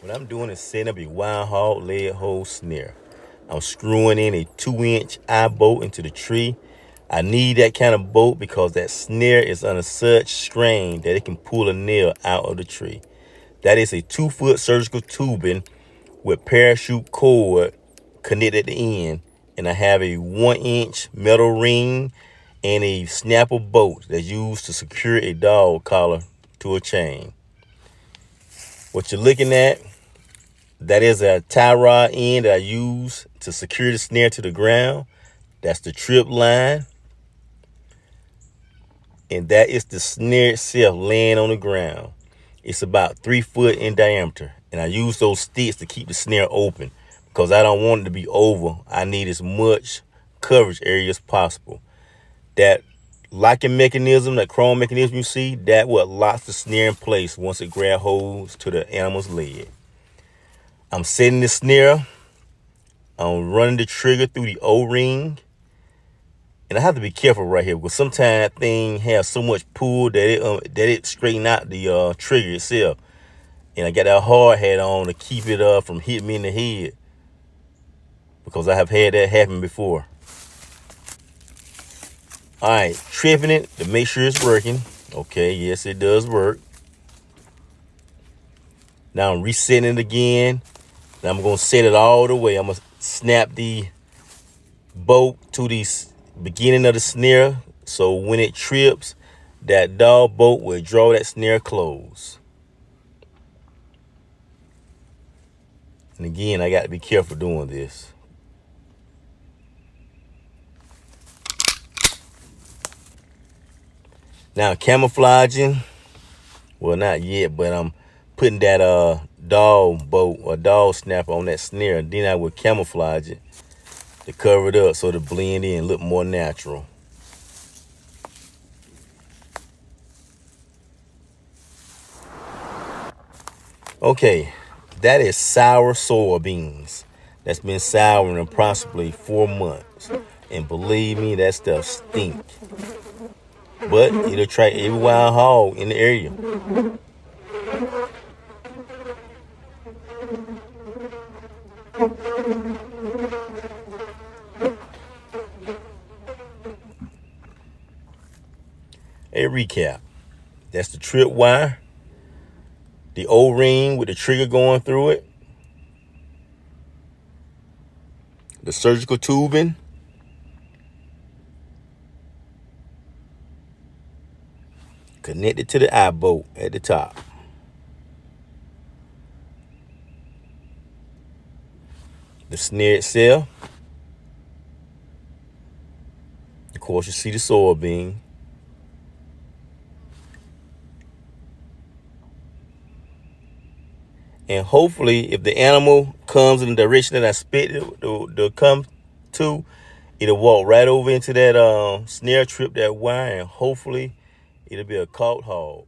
What I'm doing is setting up a wild hog lead hole snare. I'm screwing in a 2-inch eye bolt into the tree. I need that kind of bolt because that snare is under such strain that it can pull a nail out of the tree. That is a 2-foot surgical tubing with parachute cord connected at the end, and I have a 1-inch metal ring and a snapper bolt that's used to secure a dog collar to a chain. What you're looking at, that is a tie rod end that I use to secure the snare to the ground. That's the trip line. And that is the snare itself laying on the ground. It's about 3 foot in diameter. And I use those sticks to keep the snare open because I don't want it to be over. I need as much coverage area as possible. That locking mechanism, that chrome mechanism you see, that what locks the snare in place once it grabs hold to the animal's leg. I'm setting the snare. I'm running the trigger through the O-ring. And I have to be careful right here because sometimes that thing has so much pull that it straighten out the trigger itself. And I got that hard hat on to keep it from hitting me in the head because I have had that happen before. All right, tripping it to make sure it's working. Okay, yes, it does work. Now I'm resetting it again. Now I'm going to set it all the way. I'm going to snap the bolt to the beginning of the snare, so when it trips, that dog bolt will draw that snare close. And again, I got to be careful doing this. Now camouflaging, well, not yet, but I'm putting that dog bolt or dog snapper on that snare, and then I will camouflage it to cover it up so to blend in, look more natural. Okay, that is sour soybeans. That's been souring approximately 4 months. And believe me, that stuff stink. But it'll attract every wild hog in the area. A recap. That's the trip wire, the O-ring with the trigger going through it, the surgical tubing, connected to the eye bolt at the top. The snare itself. Of course, you see the soybean. And hopefully, if the animal comes in the direction that I expect it to come to, it'll walk right over into that snare, trip that wire, and hopefully it'll be a caught hog.